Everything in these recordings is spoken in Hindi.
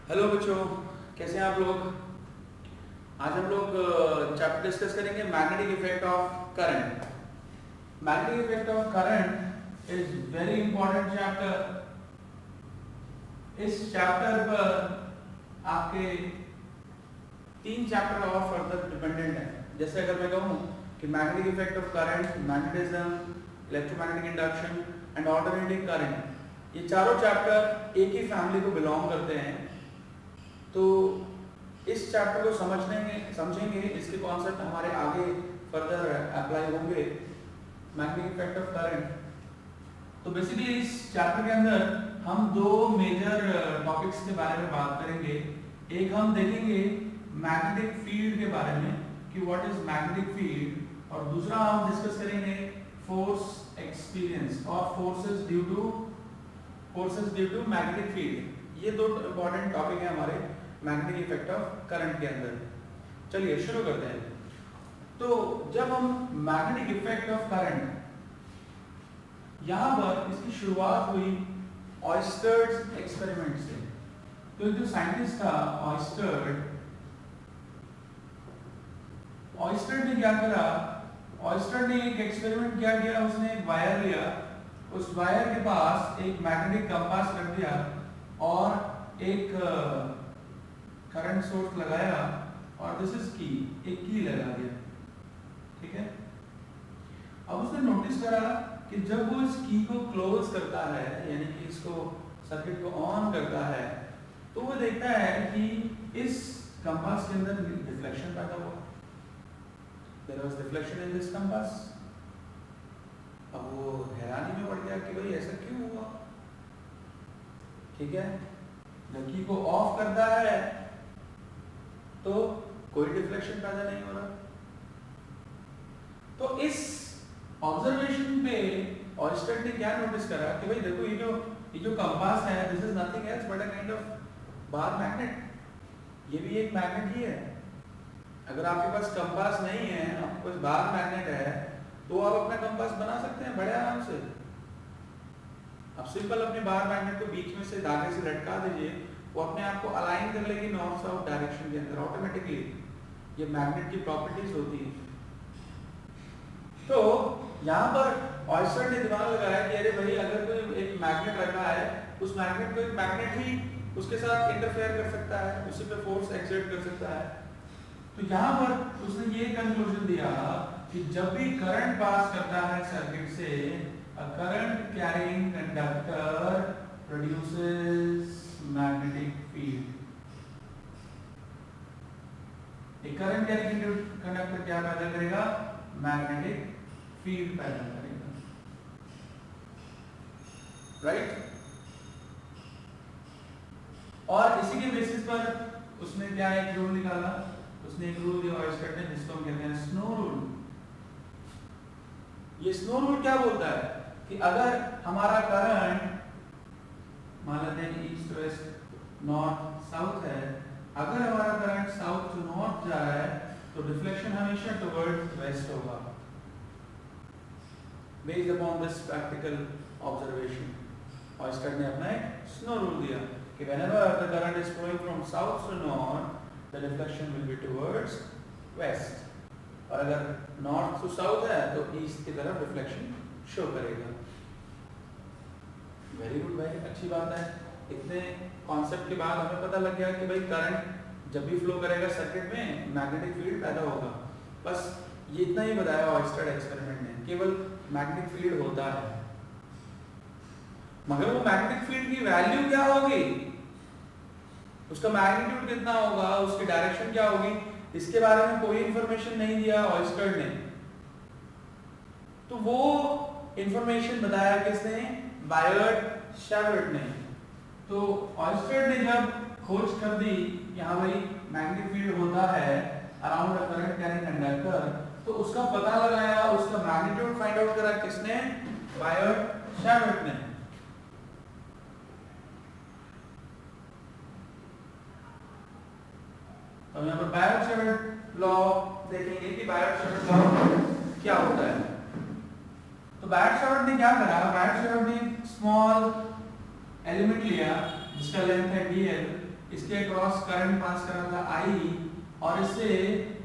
हेलो बच्चों, कैसे हैं आप लोग। आज हम लोग चैप्टर डिस्कस करेंगे magnetic effect of current. Magnetic effect of current is very important chapter. इस चैप्टर पर आपके 3 चैप्टर और फर्दर डिपेंडेंट हैं। जैसे अगर मैं कहूँ कि magnetic effect of current, magnetism, electromagnetic induction and alternating current, ये चारों चैप्टर एक ही फैमिली को बिलोंग करते हैं। तो इस चैप्टर को समझेंगे, इसके कॉन्सेप्ट हमारे आगे फर्दर अप्लाई होंगे। Magnetic effect of current. तो बेसिकली इस चैप्टर के अंदर हम 2 मेजर टॉपिक्स के बारे में बात करेंगे। एक हम देखेंगे मैग्नेटिक फील्ड के बारे में कि व्हाट इज मैग्नेटिक फील्ड, और दूसरा हम डिस्कस करेंगे फोर्स एक्सपीरियंस और forces due to magnetic field. ये 2 इंपॉर्टेंट टॉपिक हैं हमारे मैग्नेटिक इफेक्ट ऑफ करंट के अंदर। चलिए शुरू करते हैं। तो जब हम मैग्नेटिक इफेक्ट ऑफ करंट, यहां पर इसकी शुरुआत हुई ऑयस्टर्स एक्सपेरिमेंट से। तो एक जो साइंटिस्ट था ऑयस्टर ने क्या करा, ऑयस्टर ने एक एक्सपेरिमेंट क्या किया, उसने एक वायर लिया, उस वायर के पास एक मैग्नेटिक कंपास रख दिया और एक करंट सोर्स लगाया और दिस इज की, एक की लगा दिया। ठीक है। अब उसने नोटिस करा कि जब वो इस की को क्लोज करता है, यानी कि इसको सर्किट को ऑन करता है, तो वो देखता है कि इस कंपास के अंदर रिफ्लेक्शन पैदा हुआ। There was reflection in this compass. अब वो हैरानी में पड़ गया कि भाई ऐसा क्यों हुआ। ठीक है। जब की को ऑफ करता है तो कोई डिफ्लेक्शन पैदा नहीं हो रहा। तो इस ऑब्जर्वेशन पे ऑयस्टर ने क्या नोटिस करा कि भाई देखो, ये जो कंपास है, this is nothing else but a kind of bar magnet. ये भी एक मैग्नेट ही है। अगर आपके पास कंपास नहीं है, आपके पास बार मैग्नेट है, तो आप अपना कंपास बना सकते हैं बड़े आराम से। आप सिंपल अपने बार मैग्नेट को बीच में से धागे से लटका दीजिए, वो अपने आप को अलाइन कर लेगी नॉर्थ साउथ डायरेक्शन के अंदर ऑटोमेटिकली। ये मैग्नेट की प्रॉपर्टीज होती है। तो यहाँ पर ऑयस्टर ने दिमाग लगाया कि अरे भाई, अगर कोई एक मैग्नेट रखा है, उस मैग्नेट को एक मैग्नेट ही उसके साथ इंटरफेयर कर सकता है, उसी पे फोर्स एक्सर्ट कर सकता है। तो यहाँ पर उसने ये कंक्लूजन दिया कि जब भी करंट पास करता है सर्किट से, a current carrying conductor produces magnetic field. एक करंट कैरिंग कंडक्टर क्या पैदा करेगा? मैग्नेटिक फील्ड पैदा करेगा। राइट। और इसी के बेसिस पर उसने क्या एक रूल निकाला, उसने एक रूल दिया ऑयस्टर ने, जिसको हम कहते हैं स्नो रूल। ये स्नो रूल क्या बोलता है कि अगर हमारा करंट, मान लेते हैं ईस्ट वेस्ट नॉर्थ साउथ है, अगर हमारा करंट साउथ टू नॉर्थ जा रहा है तो डिफ्लेक्शन हमेशा टुवर्ड्स वेस्ट होगा, based upon this practical observation. ऑयस्टर ने अपना एक स्नो रूल दिया कि whenever the current is flowing from south to north, the deflection will be towards west, और अगर नॉर्थ टू साउथ है तो ईस्ट की तरफ रिफ्लेक्शन शो करेगा। वेरी गुड भाई, अच्छी बात है। इतने कॉन्सेप्ट के बाद हमें पता लग गया कि भाई करंट जब भी फ्लो करेगा सर्किट में, मैग्नेटिक फील्ड पैदा होगा। बस ये इतना ही बताया ऑयस्टर एक्सपेरिमेंट ने, केवल मैग्नेटिक फील्ड होता है। मगर वो मैग्नेटिक फील्ड की वैल्यू क्या होगी, उसका मैग्नीट्यूड कितना होगा, उसकी डायरेक्शन क्या होगी, इसके बारे में कोई इंफॉर्मेशन नहीं दिया ऑयस्टर ने। तो वो इंफॉर्मेशन बताया किसने? बायर्ड-शेवर्ट ने। तो ऑयस्टर ने जब खोज कर दी कि हाँ भाई मैग्नेटिक फील्ड होता है around a current carrying conductor, तो उसका पता लगाया, उसका मैग्नीट्यूड फाइंड आउट करा किसने? बायर्ड-शेवर्ट ने। तो यहाँ पर बायर्ड-शेवर्ट लॉ देखेंगे कि बायर्ड-शेवर्ट लॉ क्या होता है। तो बायर्ड-शेवर्ट ने क्या करा, बायर्ड-शेवर्ट ने स्मॉल एलिमेंट लिया जिसका लेंथ है dl, इसके अक्रॉस करंट पास कर रहा था I और इससे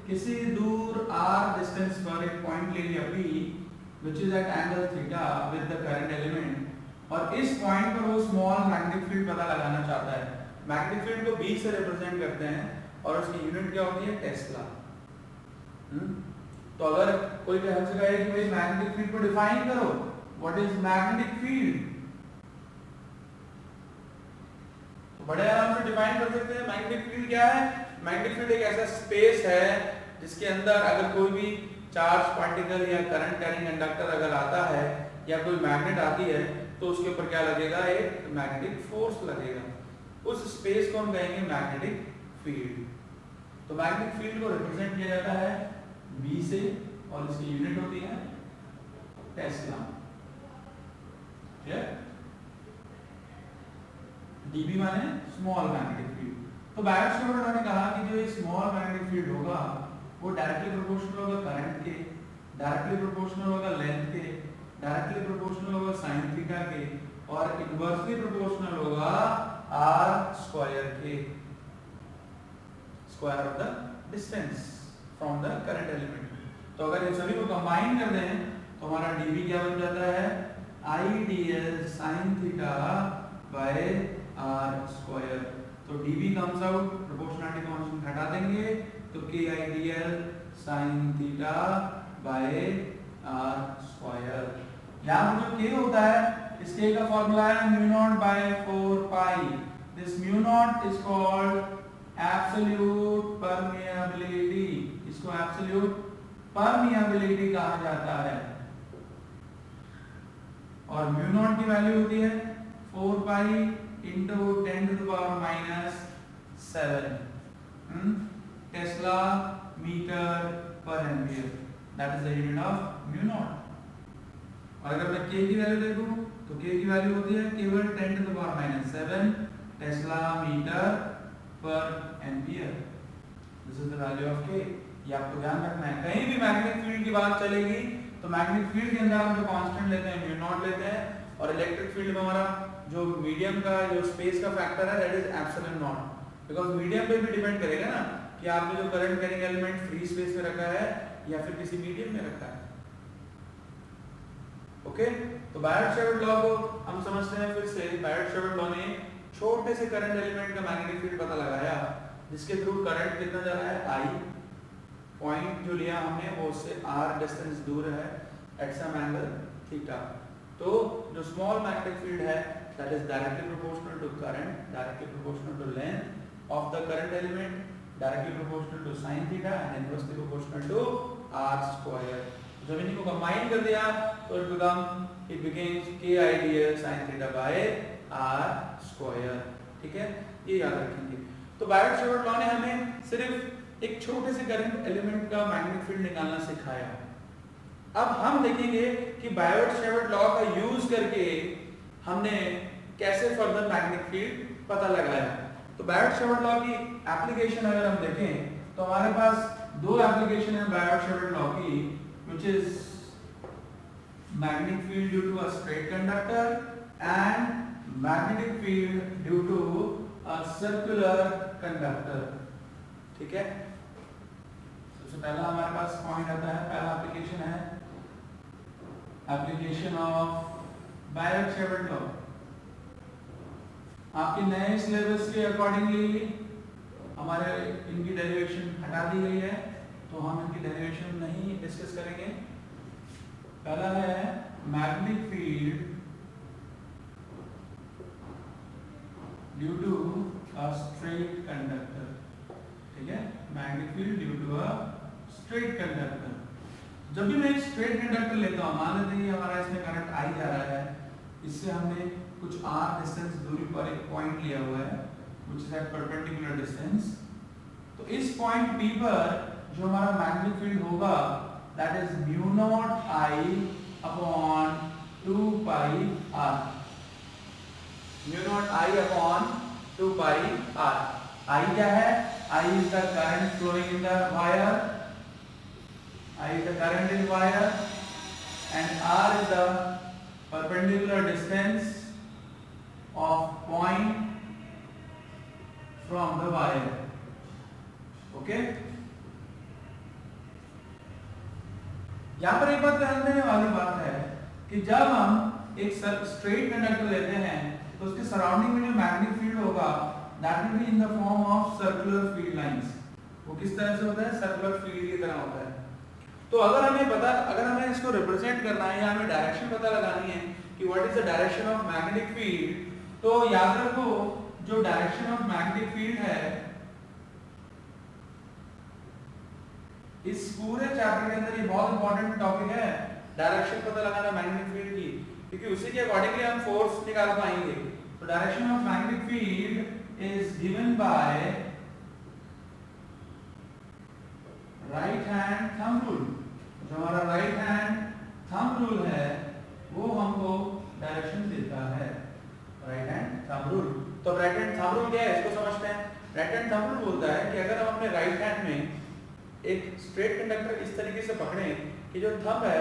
किसी दूर r डिस्टेंस पर एक पॉइंट ले लिया P which is at angle theta with the current element और इस पॉइंट पर वो स्मॉल मैग्नेटिक फील्ड पता लगाना चाहता है। मैग्नेटिक फील्ड को B से रिप्रेजेंट करते हैं और उसकी यूनिट क्या होती है? टेस्ला। तो अगर कोई हमसे कहे कि भाई मैग्नेटिक फील्ड को डिफाइन करो, व्हाट इज मैग्नेटिक फील्ड, तो बड़े आराम से डिफाइन कर सकते हैं। मैग्नेटिक फील्ड क्या है? मैग्नेटिक फील्ड एक ऐसा स्पेस है जिसके अंदर अगर कोई भी चार्ज पार्टिकल या करंट कैरिंग कंडक्टर अगर आता है या कोई मैग्नेट आती है तो उसके ऊपर क्या लगेगा? एक मैग्नेटिक फोर्स लगेगा। उस स्पेस को हम कहेंगे मैग्नेटिक फील्ड। तो मैग्नेटिक फील्ड को रिप्रेजेंट किया जाता है B से और इसकी यूनिट होती है टेस्ला। क्लियर? dB माने स्मॉल मैग्नेटिक फील्ड। तो बायोट-सावर्ट ने कहा कि जो ये स्मॉल मैग्नेटिक फील्ड होगा वो डायरेक्टली प्रोपोर्शनल होगा करंट के, डायरेक्टली प्रोपोर्शनल होगा लेंथ के, डायरेक्टली प्रोपोर्शनल होगा साइन थीटा के और इनवर्सली प्रोपोर्शनल होगा r स्क्वायर के, square of the distance from the current element. तो अगर इन सभी को कंबाइन कर दें तो हमारा dB क्या बन जाता है? IDL sin theta by r square. तो dB comes out, proportionality constant हटा देंगे तो KIDL sin theta by r square. यहाँ पर जो k होता है इस k का फॉर्मूला है mu naught by 4 pi. This mu naught is called absolute permeability. इसको एब्सोल्यूट परमिएबिलिटी कहा जाता है और म्यू नॉट की वैल्यू होती है 4 पाई into 10 to the power minus 7 tesla metre पर ampere. That is the unit of mu naught. और अगर मैं k की वैल्यू देखूं तो k की वैल्यू होती है केवल 10 to the power minus 7 tesla metre पर ampere. This is the value of k। ये आपको ध्यान रखना है। कहीं भी मैग्नेटिक फील्ड की बात चलेगी तो मैग्नेटिक फील्ड के अंदर हम जो कांस्टेंट लेते हैं म्यू नॉट लेते हैं और इलेक्ट्रिक फील्ड में हमारा जो मीडियम का जो स्पेस का फैक्टर है that is epsilon not. Because medium पे भी डिपेंड करेगा ना कि आपने जो current carrying element free space में रखा है या फिर किसी मीडियम में रखा है। ओके, तो बायोट-सावर्ट लॉ को हम समझते हैं फिर से। बायोट-सावर्ट लॉ ने छोटे से करंट एलिमेंट का मैग्नेटिक फील्ड पता लगाया जिसके थ्रू करंट कितना जा रहा है? I। पॉइंट जो लिया हमने वो उससे r डिस्टेंस दूर है एट सम एंगल थीटा। तो जो स्मॉल मैग्नेटिक फील्ड है that is directly proportional to current, directly proportional to length of the current element, directly proportional to sin theta and inversely proportional to r square. जब इन्हीं को कंबाइन कर दिया तो it becomes KIDL sin theta by r square. ठीक है, ये याद रखेंगे। तो बायोट-सावर्ट लॉ ने हमें सिर्फ एक छोटे से करंट एलिमेंट का मैग्नेटिक फील्ड निकालना सिखाया। अब हम देखेंगे कि बायोट-सावर्ट लॉ का यूज करके हमने कैसे फर्दर मैग्नेटिक फील्ड पता लगाया। तो बायोट-सावर्ट लॉ की एप्लीकेशन अगर हम देखें तो हमारे पास दो एप्लीकेशन है बायोट-सावर्ट लॉ की, which is magnetic field due to a straight conductor and magnetic field due to a circular conductor। ठीक है, सबसे पहला हमारे पास पॉइंट आता है, पहला एप्लीकेशन है एप्लीकेशन ऑफ बायोट-सावर्ट लॉ। आपके नए सिलेबस के अकॉर्डिंगली हमारे इनकी डेरिवेशन हटा दी गई है तो हम इनकी डेरिवेशन नहीं डिस्कस करेंगे। पहला है magnetic field due to a straight conductor. ठीक है, magnetic field due to a straight conductor. जब भी मैं एक स्ट्रेट कंडक्टर लेता हूँ, मान लेते हैं हमारा इसमें करंट I जा रहा है, इससे हमने कुछ r डिस्टेंस दूरी पर एक पॉइंट लिया हुआ है which is at perpendicular distance। तो इस पॉइंट P पर जो हमारा मैग्नेटिक फील्ड होगा that is mu not I upon 2 pi r। Mu naught I upon 2 pi r। I क्या है? I is the current flowing in the wire, I is the current in wire and r is the perpendicular distance of point from the wire. Okay, यहां पर एक बात ध्यान देने वाली बात है कि जब हम एक स्ट्रेट कंडक्टर लेते हैं तो उसके सराउंडिंग में जो मैग्नेटिक फील्ड होगा that will be in the form of circular field lines. वो किस तरह से होता है? सर्कुलर फील्ड की तरह होता है। तो अगर हमें इसको रिप्रेजेंट करना है या हमें डायरेक्शन पता लगानी है कि what is the direction of magnetic field, तो याद रखो जो डायरेक्शन ऑफ मैग्नेटिक फील्ड है इस पूरे चैप्टर के अंदर ये बहुत इंपॉर्टेंट टॉपिक है, डायरेक्शन पता लगाना मैग्नेटिक फील्ड की, क्योंकि उसी के अकॉर्डिंगली हम फोर्स निकाल पाएंगे। तो direction of magnetic field is given by right hand thumb rule. जो हमारा राइट हैंड थंब रूल है वो हमको डायरेक्शन देता है, राइट हैंड थंब रूल। तो राइट हैंड थंब रूल क्या है इसको समझते हैं। राइट हैंड थंब रूल बोलता है कि अगर हम अपने राइट हैंड में एक स्ट्रेट कंडक्टर इस तरीके से पकड़ें कि जो थंब है,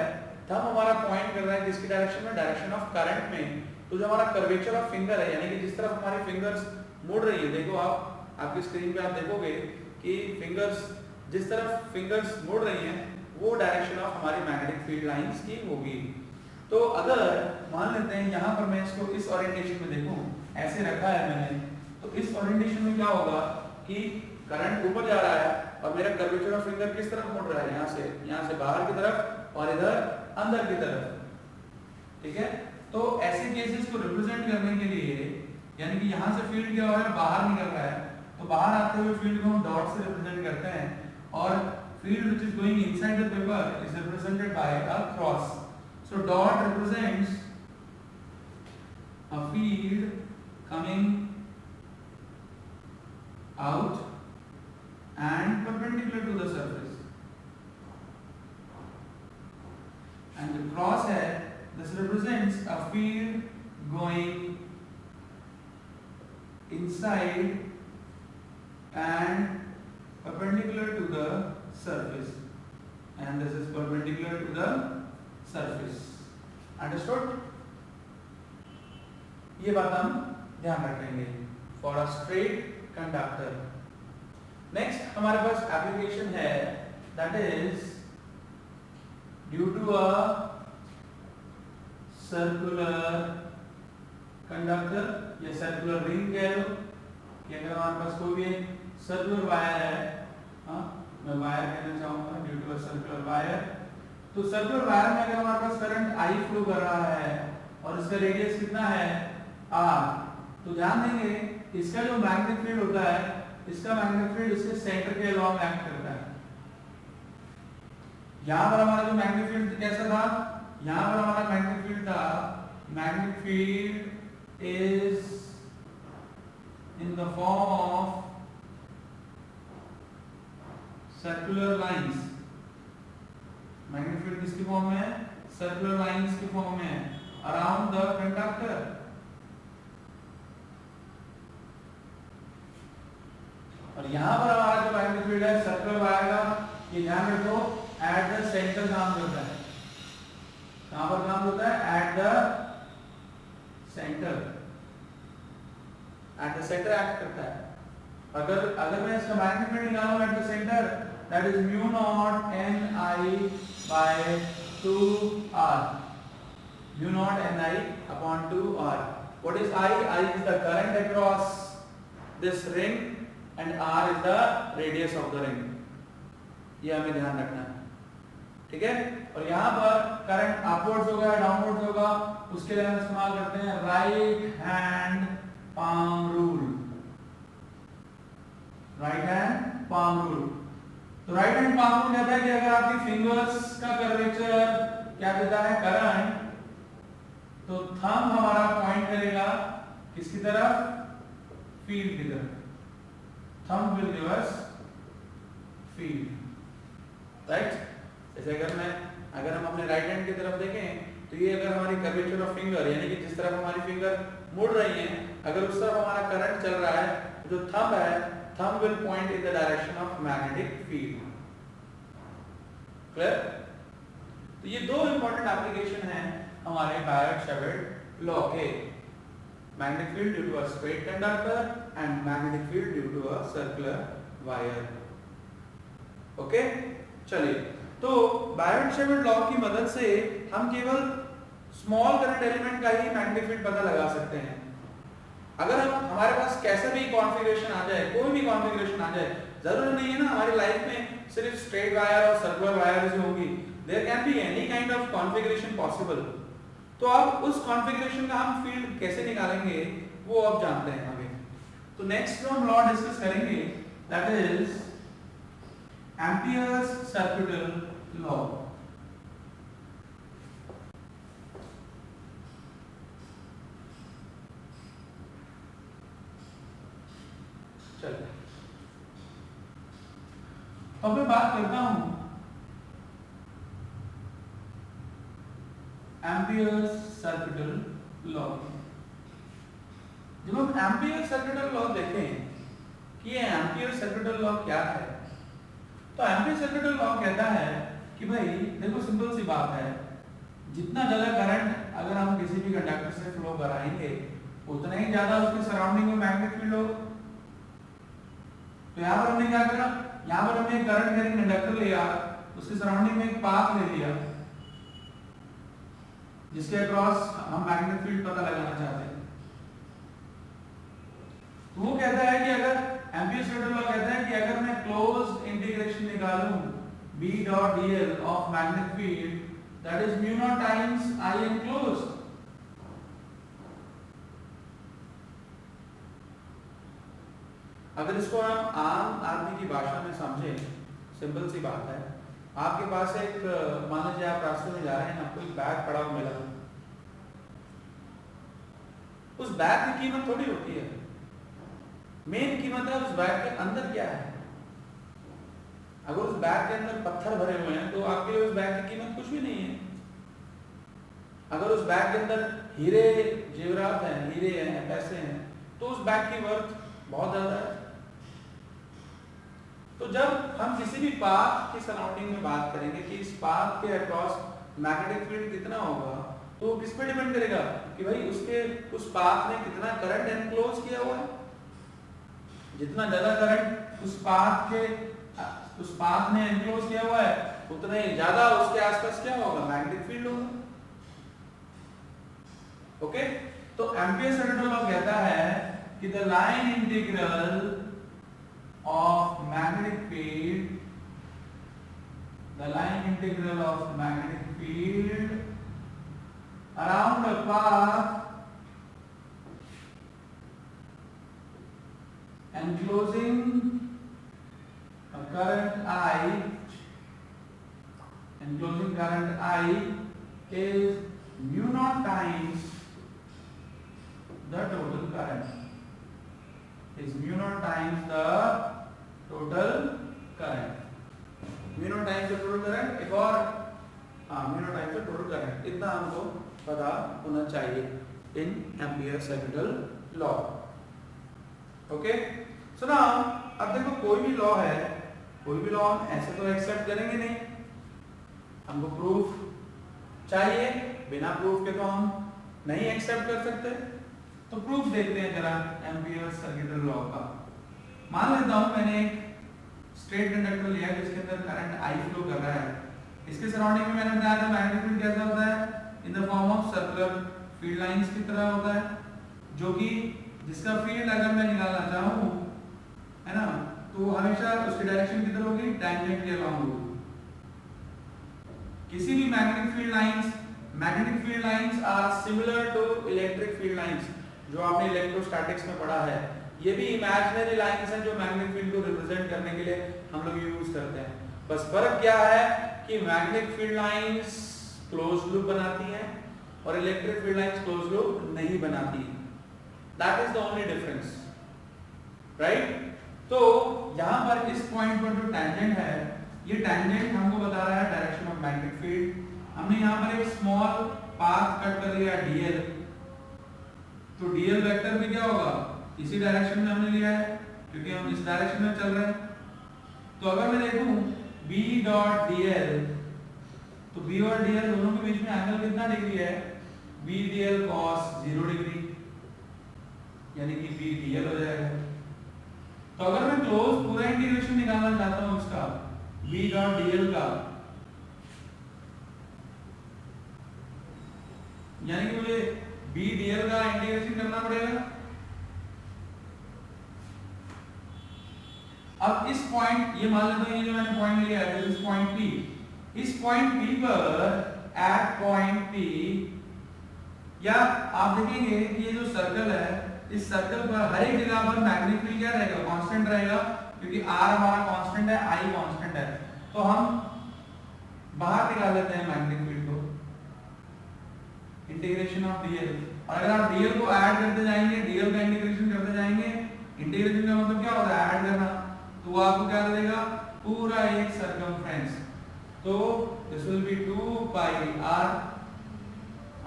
थंब हमारा पॉइंट कर रहा है किसकी डायरेक्शन में? डायरेक्शन ऑफ करंट में। तो जो हमारा कर्वेचर ऑफ फिंगर है, यानी कि जिस तरफ हमारी फिंगर्स मुड़ रही है, देखो आपकी स्क्रीन पे आप देखोगे कि फिंगर्स जिस तरफ फिंगर्स मुड़ रही हैं वो डायरेक्शन ऑफ हमारी मैग्नेटिक फील्ड लाइंस की होगी। तो अगर मान लेते हैं यहाँ पर मैं इसको इस ओरिएंटेशन में देखूं, ऐसे रखा है मैंने, तो इस ओरिएंटेशन में क्या होगा कि करंट ऊपर जा रहा है और मेरा कर्वेचर ऑफ फिंगर किस तरफ मुड़ रहा है? यहाँ से बाहर की तरफ और इधर अंदर की तरफ। ठीक है, तो ऐसे केसेस को रिप्रेजेंट करने के लिए, यानी कि यहाँ से फील्ड क्या हो रहा है? बाहर निकल रहा है, तो बाहर आते हुए फील्ड को हम डॉट से रिप्रेजेंट करते हैं, और field which is going inside the paper is represented by a cross. So dot represents a field coming out and perpendicular to the surface, and the cross है, this represents a field going inside and perpendicular to the surface, and this is perpendicular to the surface. Understood? ये बात हम ध्यान रखेंगे for a straight conductor. Next हमारे पास application है, that is due to a circular conductor या circular ring कह लो, कि अगर हमारे पास कोई भी सर्कुलर वायर है, मैं वायर कहना चाहूंगा due to a circular wire, तो सर्कुलर वायर में अगर हमारे पास करंट I फ्लो कर रहा है और इसका रेडियस कितना है? R, तो ध्यान देंगे इसका जो मैग्नेटिक फील्ड होता है, इसका मैग्नेटिक फील्ड इसके सेंटर के अलोंग एक्ट करता है। यहाँ पर हमारा जो मैग्नेटिक फील्ड कैसा था? यहाँ पर हमारा मैग्नेटिक फील्ड था, magnetic field is in the form of circular lines. Magnetic field किसकी फॉर्म में है? सर्कुलर लाइंस की फॉर्म में है अराउंड द कंडक्टर। और यहाँ पर हमारा जो मैग्नेटिक फील्ड है सर्कुलर वायर का, ये ध्यान रखो एट द सेंटर काम करता है। कहाँ पर काम होता है? At the centre, at the centre act करता है। अगर मैं इसका मैग्नेटिक फील्ड निकालूं at the centre, that is mu not n I by 2r, mu naught n I upon 2r. What is I? I is the current across this ring and r is the radius of the ring. ये हमें ध्यान रखना है, ठीक है। और यहाँ पर करंट अपवर्ड्स होगा डाउनवर्ड्स होगा, उसके लिए हम इस्तेमाल करते हैं right hand palm rule, right hand palm rule। तो राइट हैंड palm rule कहता है कि अगर आपकी फिंगर्स का कर्वेचर क्या देता है? करंट, तो थंब हमारा पॉइंट करेगा किसकी तरफ? फील्ड की तरफ। Thumb will give us field, right. जैसे अगर हम अपने राइट हैंड की तरफ देखें तो ये अगर हमारी कर्वेचर ऑफ फिंगर, यानी कि जिस तरफ हमारी फिंगर मुड़ रही है, अगर उस तरफ हमारा करंट चल रहा है, जो थंब है, thumb will point in the direction of magnetic field. Clear? तो ये दो इंपॉर्टेंट एप्लीकेशन हैं हमारे बायट-शैवर्ट लॉ के। magnetic field due to a straight conductor and magnetic field due to a circular wire. Okay, चलिए, तो बायोट-सावर्ट लॉ की मदद से हम केवल स्मॉल करंट एलिमेंट का ही मैग्नेटिक फील्ड पता लगा सकते हैं। अगर हम हमारे पास कैसा भी कॉन्फ़िगरेशन आ जाए, कोई भी कॉन्फ़िगरेशन आ जाए, जरूरी नहीं है ना हमारी लाइफ में सिर्फ स्ट्रेट वायर और सर्कुलर वायर ही होगी, there can be any kind of configuration possible. तो अब उस कॉन्फ़िगरेशन का हम फील्ड कैसे निकालेंगे वो अब जानते हैं आगे। तो नेक्स्ट जो हम लॉ डिस्कस करेंगे that is amperes circuital law. चलिए, अब मैं बात करता हूं एम्पियर्स सर्किटल लॉ। जब हम एम्पियर सर्किटल लॉ देखें कि ये एम्पियर सर्किटल लॉ क्या है, तो एम्पियर सर्किटल लॉ कहता है कि भाई देखो सिंपल सी बात है, जितना ज्यादा करंट अगर हम किसी भी कंडक्टर से फ्लो कराएंगे उतना ही ज्यादा उसके सराउंडिंग में मैग्नेटिक फील्ड होगा। तो यहाँ पर हमने क्या करा, यहाँ पर हमने करंट कैरिंग कंडक्टर लिया, उसके सराउंडिंग में एक पाथ ले लिया जिसके अक्रॉस हम मैग्नेटिक फील्ड पता लगाना चाहते हैं। तो वो कहता है कि अगर एम्पियर सर्किटल लॉ कहता है कि अगर मैं क्लोज्ड इंटीग्रेशन निकालूं B dot dl of magnetic field that is mu naught times I enclosed। अगर इसको हम आम आदमी की भाषा में समझें, सिंपल सी बात है, आपके पास एक मान लीजिए आप रास्ते में जा रहे हैं, आपको एक बैग पड़ा हुआ मिला, उस बैग की कीमत थोड़ी होती है, मेन कीमत है उस बैग के अंदर क्या है। अगर उस बैग के अंदर पत्थर भरे हुए हैं तो आपके लिए उस बैग की कीमत कुछ भी नहीं है। अगर उस बैग के अंदर हीरे जेवरात हैं, हीरे हैं, पैसे हैं, तो उस बैग की वर्थ बहुत ज्यादा है। तो जब हम किसी भी पाथ की सराउंडिंग में बात करेंगे कि इस पाथ के अक्रॉस मैग्नेटिक फील्ड कितना होगा, तो वो किस पे डिपेंड करेगा कि भाई उसके उस पाथ ने कितना करंट एनक्लोज किया हुआ है। जितना ज्यादा करंट उस पाथ ने एनक्लोज किया हुआ है उतना ही ज्यादा उसके आसपास क्या होगा, मैग्नेटिक फील्ड होगा। ओके, तो एम्पियर सर्किटल लॉ कहता है कि the line integral of magnetic field, the line integral of magnetic field around a path enclosing a current I is mu naught times the total current. Is mu naught times the total current. Mu naught times the total current, एक और mu naught times the total current, इतना हमको पता होना चाहिए in ampere circuital law. Okay, so now अब देखो कोई भी लॉ है, कोई भी लॉ हम ऐसे तो एक्सेप्ट करेंगे नहीं, हमको प्रूफ चाहिए, बिना प्रूफ के तो हम नहीं एक्सेप्ट कर सकते। तो प्रूफ देखते हैं जरा एम्पियर सर्किटल लॉ का। मान लेता हूं मैंने एक स्ट्रेट कंडक्टर लिया जिसके अंदर करंट I फ्लो कर रहा है, इसके सराउंडिंग में मैंने बताया था मैग्नेटिक फील्ड कैसा होता है, in the form of circular field lines की तरह होता है, जो कि जिसका फील्ड अगर मैं निकालना चाहूं, है ना, तो हमेशा उसकी डायरेक्शन किधर होगी, टैंजेंट के अलोंग होगी। किसी भी magnetic field lines are similar to electric field lines, जो आपने इलेक्ट्रोस्टैटिक्स में पढ़ा है। ये भी इमेजिनरी लाइंस हैं जो मैग्नेटिक फील्ड को रिप्रेजेंट करने के लिए हम लोग यूज करते हैं। बस फर्क क्या है कि magnetic field lines closed loop बनाती हैं और electric field lines closed loop नहीं बनाती। That is the only difference, right. तो यहाँ पर इस पॉइंट पर जो टैंजेंट है, ये टैंजेंट हमको बता रहा है डायरेक्शन ऑफ मैग्नेटिक फील्ड। हमने यहाँ पर एक स्मॉल पाथ कट कर लिया dl, तो dl वेक्टर भी क्या होगा, इसी डायरेक्शन में हमने लिया है क्योंकि हम इस डायरेक्शन में चल रहे हैं। तो अगर मैं देखूं b डॉट dl, तो b और dl दोनों के बीच में एंगल कितना डिग्री है, b dl cos 0 डिग्री। यानी कि बी डीएल हो जाएगा। तो अगर मैं क्लोज पूरा इंटीग्रेशन निकालना चाहता हूं इसका बी डॉट डीएल का, यानी कि मुझे बी डीएल का इंटीग्रेशन करना पड़ेगा। अब इस पॉइंट, ये मान लेते हैं ये जो मैंने पॉइंट लिया है इस पॉइंट पी, इस पॉइंट पी पर एट पॉइंट पी, या आप देखेंगे कि ये जो सर्कल है इस सर्कल पर हर एक जगह पर मैग्नेटिक फील्ड क्या रहेगा, कांस्टेंट रहेगा, क्योंकि आर हमारा कांस्टेंट है, आई कांस्टेंट है। तो हम बाहर निकाल लेते हैं मैग्नेटिक फील्ड को, इंटीग्रेशन ऑफ डीएल। और अगर आप डीएल को ऐड करते जाएंगे, डीएल का इंटीग्रेशन करते जाएंगे, इंटीग्रेशन का मतलब क्या होता है, ऐड करना, तो वो आपको क्या देगा, पूरा एक सरकमफ्रेंस। तो this will be 2 pi r.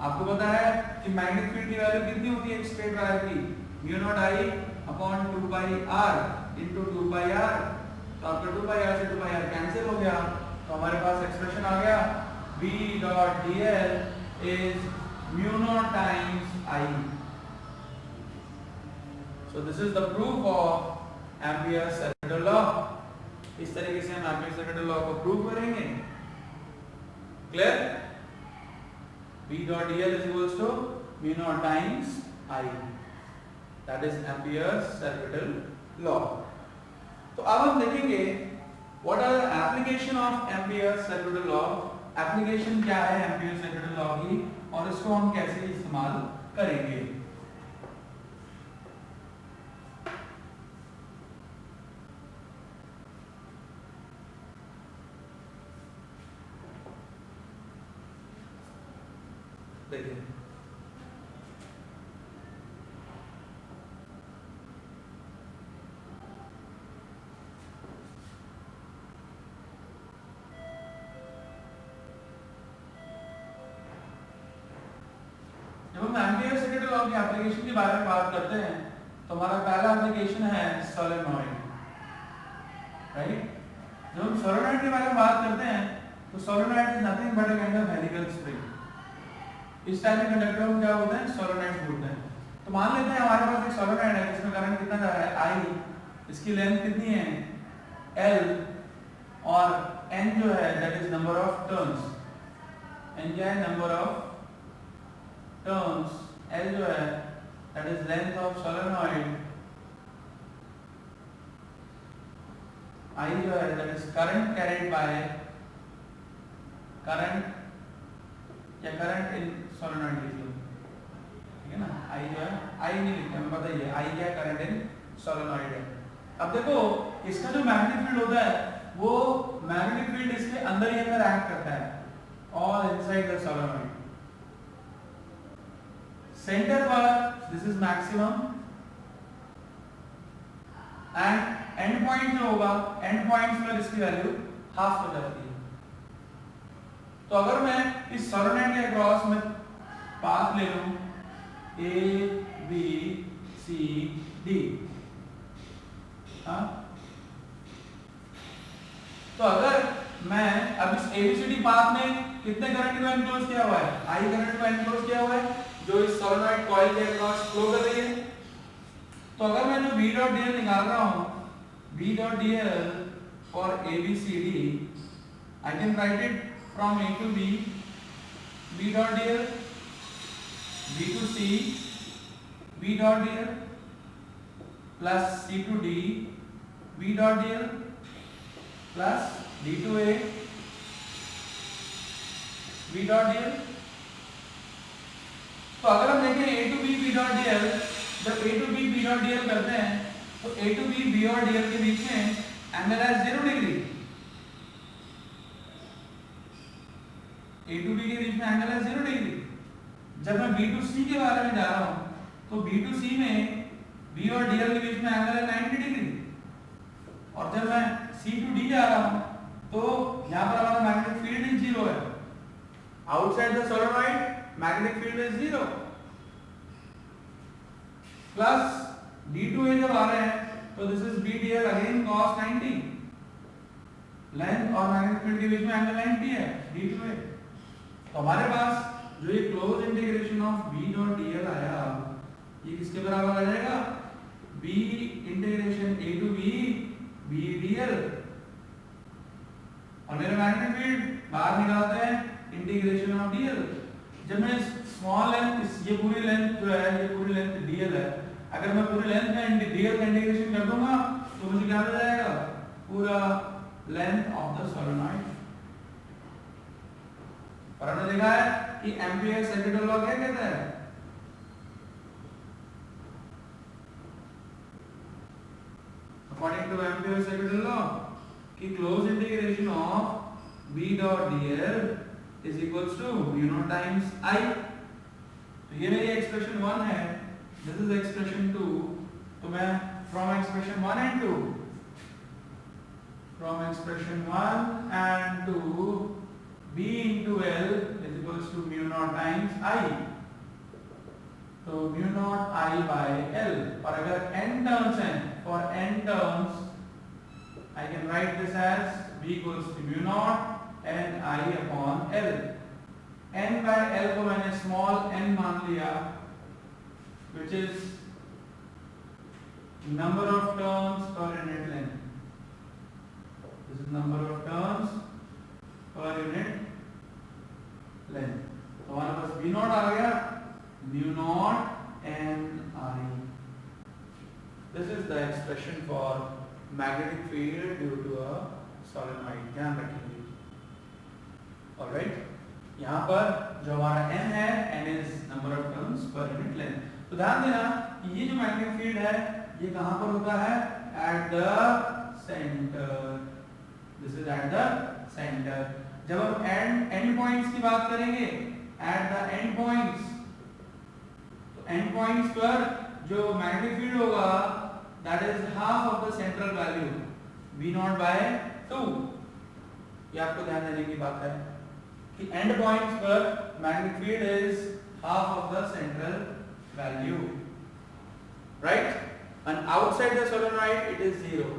आपको पता है कि मैग्नेटिक फील्ड की वैल्यू कितनी होती है एक स्ट्रेट वायर की, mu naught I upon 2 pi r into 2 pi r. तो आपका 2 पाई आर से 2 पाई आर कैंसिल हो गया, तो हमारे पास एक्सप्रेशन आ गया B dot dl is mu naught times I. So this is the proof of Ampere's second law. इस तरीके से हम एम्पियर्स सेकेंड लॉ को प्रूव करेंगे। Clear? B dot dl is equals to mu naught times I. That is Ampere's circuital law. तो अब हम देखेंगे what are the application of Ampere's circuital law. Application क्या है Ampere's circuital law की और इसको हम कैसे इस्तेमाल करेंगे। देखिए जब हम एम्पियर सेकेंड लॉ की एप्लीकेशन के बारे में बात करते हैं तो हमारा पहला एप्लीकेशन है सोलेनॉइड, राइट। जब हम सोलेनॉइड के बारे में बात करते हैं तो solenoid is nothing but a kind of helical spring. इस टाइप के कंडक्टर में क्या होते हैं, सोलेनॉइड बोलते हैं। तो मान लेते हैं हमारे पास एक सोलेनॉइड है जिसमें करंट कितना जा रहा है, आई, इसकी लेंथ कितनी है, एल, और एन जो है that is number of turns. N क्या है, नंबर ऑफ टर्न्स। एल जो है that is length of solenoid. I जो है that is current carried by current या करंट इन सोलेनॉइड लिख लो, ठीक है ना। आई जो है, आई नहीं लिखते हमें पता ही है, आई क्या, करंट इन सोलेनॉइड है। अब देखो इसका जो मैग्नेटिक फील्ड होता है वो मैग्नेटिक फील्ड इसके अंदर ही अंदर एक्ट करता है, all inside the solenoid. Centre पर this is maximum and and point जो होगा, एंड पॉइंट्स पर इसकी वैल्यू हाफ हो जाती है। तो अगर मैं इस सोलेनॉइड के अक्रॉस में पाथ ले लूं ए बी सी डी, तो अगर मैं अब इस एबीसीडी पाथ में कितने करंट को एनक्लोज किया हुआ है, आई करंट को एनक्लोज किया हुआ है जो इस सोलेनॉइड कॉइल के अक्रॉस फ्लो कर रही है। तो अगर मैं जो बी डॉट डीएल निकाल रहा हूं, B dot dl for ABCD, I can write it from A to B, B dot dl, B to C, B dot dl, plus C to D, B dot dl, plus D to A, B dot dl। तो अगर हम देखें A to B, B dot dl, जब A to B, B dot dl करते हैं तो A to B, B और dl के बीच में एंगल है 0 डिग्री। A to B के बीच में एंगल है 0 डिग्री। जब मैं B to C के बारे में जा रहा हूं तो B to C में B और DL के बीच में एंगल है 90 डिग्री। और जब मैं C to D जा रहा हूं तो यहां पर हमारा मैग्नेटिक फील्ड इज 0 है, outside the solenoid magnetic field is 0। Plus D to A जब आ रहे हैं तो this is BDL again cos 90, length और मैग्नेटिक फील्ड के बीच में एंगल 90 है, D to A। तो हमारे पास जो ये close integration of B dot dl आया ये किसके बराबर आ जाएगा, b integration a to b b dl, और मेरा मैग्नेटिक फील्ड बाहर निकालते हैं इंटीग्रेशन ऑफ dl। जब मैं स्मॉल लेंथ, ये पूरी लेंथ जो है, ये पूरी लेंथ dl है, अगर मैं पूरी लेंथ में dl का इंटीग्रेशन कर दूंगा तो मुझे क्या मिल जाएगा, पूरा लेंथ ऑफ द सोलेनॉइड। और हमने देखा है कि एम्पियर सर्किट लॉ क्या कहता है, according to Ampere circuit law कि close integration of b dot dl is equals to mu naught times I। तो ये मेरी एक्सप्रेशन 1 है, दिस इज एक्सप्रेशन 2। तो मैं from expression 1 and 2, from expression 1 and 2 b into L is equals to mu naught times I। तो mu naught I by L, और अगर n टर्म्स हैं, for n terms I can write this as b equals to mu naught n I upon L। n by L को मैंने small n मान लिया, which is number of terms per unit length। This is number of terms per unit length। तो हमारे पास b नॉट आ गया, mu naught n I। This is the expression for magnetic field due to a solenoid, ध्यान रखेंगे। Alright, यहाँ पर जो हमारा n है, n is number of terms per unit length। तो ध्यान देना कि ये जो मैग्नेटिक फील्ड है ये कहाँ पर होता है, at the center। This is at the center। जब हम end points की बात करेंगे, at the end points, तो end points पर जो मैग्नेटिक फील्ड होगा that is half of the central value v naught by 2। ये आपको ध्यान देने की बात है कि end points पर magnetic field is half of the central value, right? And outside the solenoid it is 0।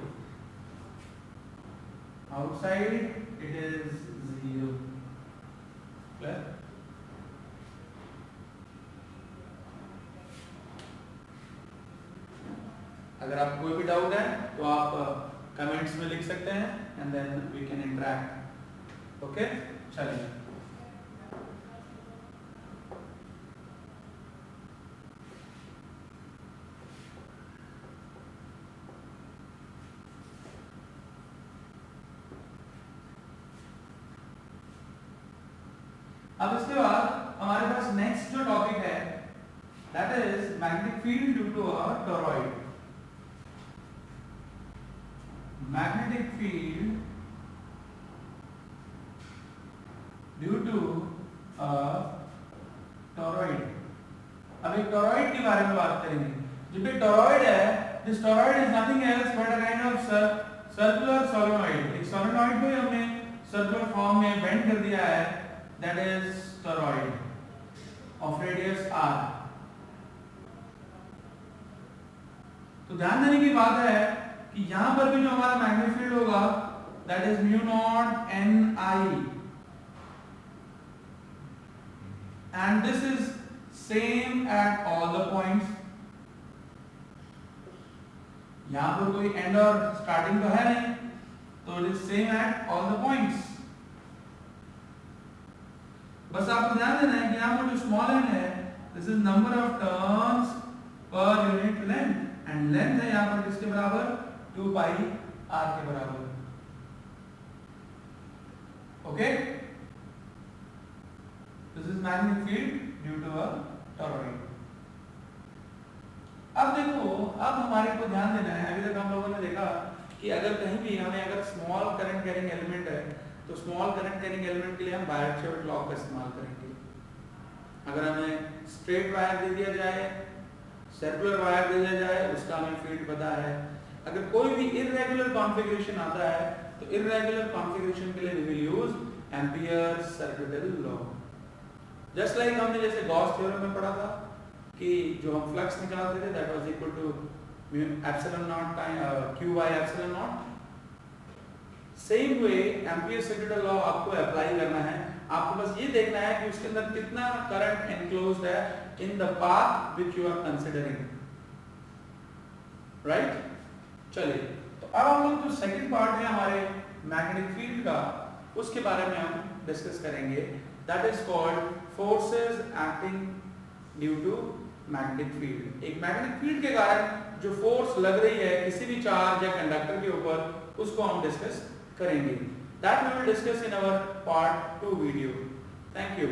Outside it is 0। Clear? अगर आपको कोई भी डाउट है तो आप कमेंट्स में लिख सकते हैं and then we can interact. Okay, चलिए। अब इसके बाद हमारे पास नेक्स्ट जो टॉपिक है that is magnetic field due to a toroid. Magnetic field due to a toroid। अब एक टॉरॉइड के बारे में बात करेंगे। जब एक टॉरॉइड है, this toroid is nothing else but a kind of circular solenoid। एक solenoid को हमने circular form में bend कर दिया है, that is toroid of radius r। तो ध्यान देने की बात है कि यहां पर भी जो हमारा मैग्नेटिक फील्ड होगा that is mu not n I, and this is same at all the points. यहां पर कोई एंड और स्टार्टिंग तो है नहीं, तो it is same at all the points. बस आपको ध्यान देना है कि यहां पर जो स्मॉल एन है this is number of turns per unit length, and length है यहां पर किसके बराबर, 2 pi r के बराबर। Okay, this is magnetic field due to a toroid. अब देखो, अब हमारे को ध्यान देना है, अभी तक हम लोगों ने देखा कि अगर कहीं भी हमें अगर स्मॉल करंट कैरिंग एलिमेंट है तो स्मॉल करंट कैरिंग एलिमेंट के लिए हम बायरक्शेव लॉ का इस्तेमाल करेंगे। अगर हमें स्ट्रेट वायर दे दिया जाए, सर्कुलर वायर दे दिया जाए, उसका हमें फील्ड पता है। अगर कोई भी इर्रेगुलर कॉन्फ़िगरेशन आता है तो इर्रेगुलर कॉन्फ़िगरेशन के लिए we will use Ampere circuital law. Just like हमने जैसे गॉस थ्योरम में पढ़ा था कि जो हम फ्लक्स निकालते थे that was equal to epsilon naught q by epsilon naught. Same way Ampere circuital law आपको अप्लाई करना है। आपको बस ये देखना है कि उसके अंदर कितना करंट एनक्लोज्ड है in the path which you are considering, right? चलिए, तो अब हम लोग जो सेकंड पार्ट है हमारे मैग्नेटिक फील्ड का, उसके बारे में हम डिस्कस करेंगे. That is called forces acting due to magnetic field. एक मैग्नेटिक फील्ड के कारण जो फोर्स लग रही है किसी भी चार्ज या कंडक्टर के ऊपर, उसको हम डिस्कस करेंगे. That we will discuss in our part 2 video. Thank you.